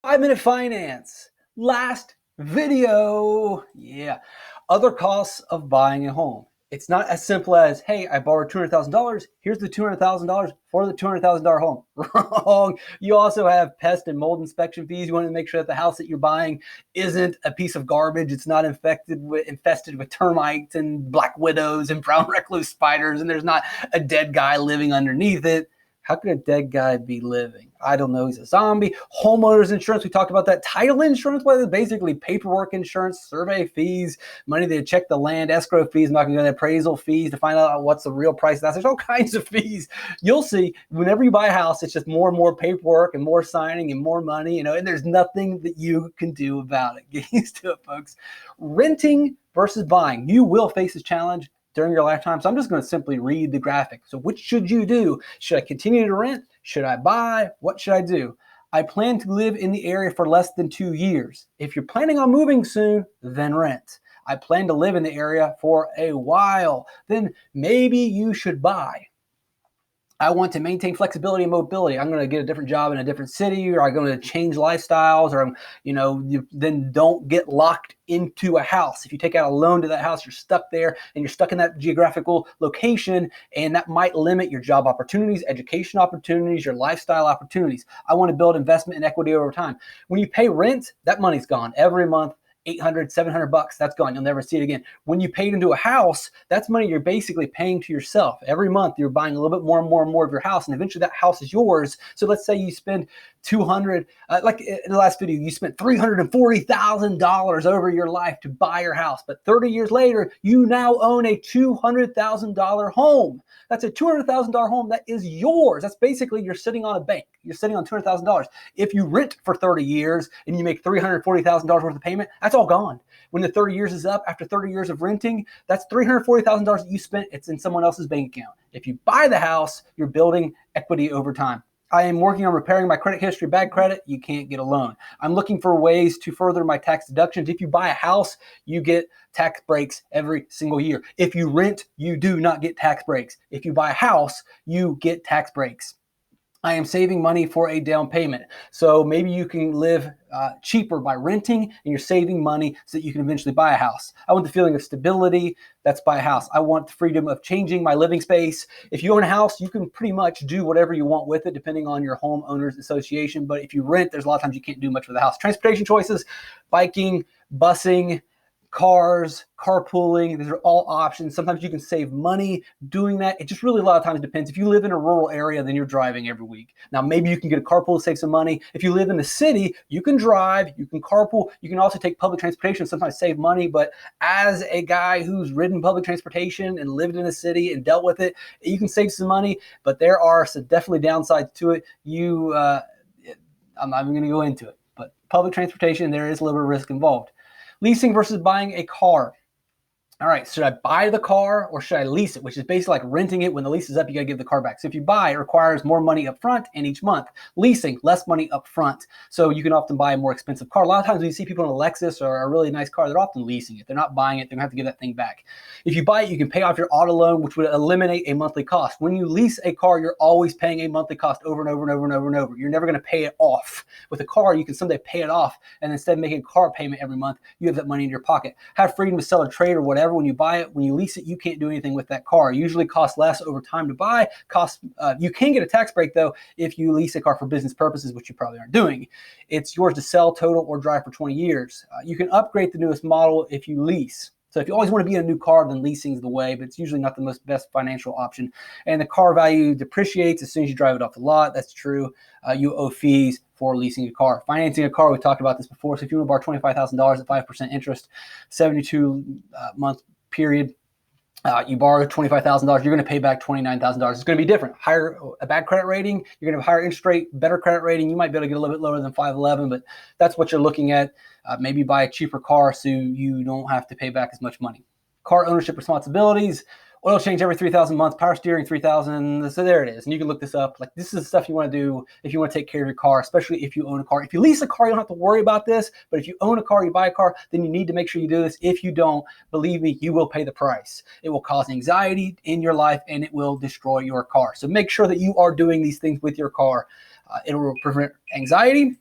5-Minute Finance. Last video. Yeah. Other costs of buying a home. It's not as simple as, hey, I borrowed $200,000. Here's the $200,000 for the $200,000 home. Wrong. You also have pest and mold inspection fees. You want to make sure that the house that you're buying isn't a piece of garbage. It's not infested with termites and black widows and brown recluse spiders, and there's not a dead guy living underneath it. How could a dead guy be living? I don't know. He's a zombie. Homeowners insurance. We talked about that. Title insurance, whether it's basically paperwork insurance, survey fees, money to check the land, escrow fees. I'm not going to go into appraisal fees to find out what's the real price of that. There's all kinds of fees. You'll see whenever you buy a house, it's just more and more paperwork and more signing and more money, and there's nothing that you can do about it. Get used to it, folks. Renting versus buying. You will face this challenge during your lifetime. So I'm just going to simply read the graphic. So which should you do? Should I continue to rent? Should I buy? What should I do? I plan to live in the area for less than 2 years. If you're planning on moving soon, then rent. I plan to live in the area for a while. Then maybe you should buy. I want to maintain flexibility and mobility. I'm going to get a different job in a different city, or I'm going to change lifestyles, or then don't get locked into a house. If you take out a loan to that house, you're stuck there and you're stuck in that geographical location, and that might limit your job opportunities, education opportunities, your lifestyle opportunities. I want to build investment and equity over time. When you pay rent, that money's gone every month. $800, $700, that's gone. You'll never see it again. When you paid into a house, that's money you're basically paying to yourself. Every month you're buying a little bit more and more and more of your house, and eventually that house is yours. So let's say you spend $200, like in the last video, you spent $340,000 over your life to buy your house, but 30 years later, you now own a $200,000 home. That's a $200,000 home that is yours. That's basically you're sitting on a bank. You're sitting on $200,000. If you rent for 30 years and you make $340,000 worth of payment, that's all gone. When the 30 years is up, after 30 years of renting, that's $340,000 that you spent. It's in someone else's bank account. If you buy the house, you're building equity over time. I am working on repairing my credit history. Bad credit, you can't get a loan. I'm looking for ways to further my tax deductions. If you buy a house, you get tax breaks every single year. If you rent, you do not get tax breaks. If you buy a house, you get tax breaks. I am saving money for a down payment. So maybe you can live cheaper by renting, and you're saving money so that you can eventually buy a house. I want the feeling of stability. That's buy a house. I want the freedom of changing my living space. If you own a house, you can pretty much do whatever you want with it, depending on your homeowners association. But if you rent, there's a lot of times you can't do much with the house. Transportation choices, biking, busing, cars, carpooling, these are all options. Sometimes you can save money doing that. It just really a lot of times depends. If you live in a rural area, then you're driving every week. Now, maybe you can get a carpool to save some money. If you live in the city, you can drive, you can carpool, you can also take public transportation, sometimes save money. But as a guy who's ridden public transportation and lived in a city and dealt with it, you can save some money, but there are some definitely downsides to it. I'm not even going to go into it, but public transportation, there is a little bit of risk involved. Leasing versus buying a car. All right, should I buy the car or should I lease it? Which is basically like renting it. When the lease is up, you got to give the car back. So if you buy, it requires more money up front and each month. Leasing, less money up front. So you can often buy a more expensive car. A lot of times when you see people in a Lexus or a really nice car, they're often leasing it. They're not buying it. They're going to have to give that thing back. If you buy it, you can pay off your auto loan, which would eliminate a monthly cost. When you lease a car, you're always paying a monthly cost over and over and over and over and over. You're never going to pay it off. With a car, you can someday pay it off. And instead of making a car payment every month, you have that money in your pocket. Have freedom to sell or trade or whatever when you buy it. When you lease it, you can't do anything with that car. It usually costs less over time to buy. You can get a tax break, though, if you lease a car for business purposes, which you probably aren't doing. It's yours to sell, total, or drive for 20 years. You can upgrade the newest model if you lease. So if you always want to be in a new car, then leasing is the way, but it's usually not the best financial option. And the car value depreciates as soon as you drive it off the lot. That's true. You owe fees for leasing a car. Financing a car, we talked about this before. So if you want to borrow $25,000 at 5% interest, 72-month period, you borrow $25,000, you're going to pay back $29,000. It's going to be different. A bad credit rating, you're going to have higher interest rate, better credit rating. You might be able to get a little bit lower than 511, but that's what you're looking at. Maybe buy a cheaper car so you don't have to pay back as much money. Car ownership responsibilities. Oil change every 3,000 months, power steering 3,000. So there it is. And you can look this up. Like, this is the stuff you want to do if you want to take care of your car, especially if you own a car. If you lease a car, you don't have to worry about this. But if you own a car, you buy a car, then you need to make sure you do this. If you don't, believe me, you will pay the price. It will cause anxiety in your life and it will destroy your car. So make sure that you are doing these things with your car. It will prevent anxiety.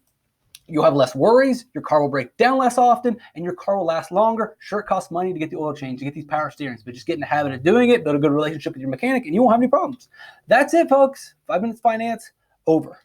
You'll have less worries, your car will break down less often, and your car will last longer. Sure, it costs money to get the oil change, to get these power steerings, but just get in the habit of doing it, build a good relationship with your mechanic, and you won't have any problems. That's it, folks. 5 Minutes Finance, over.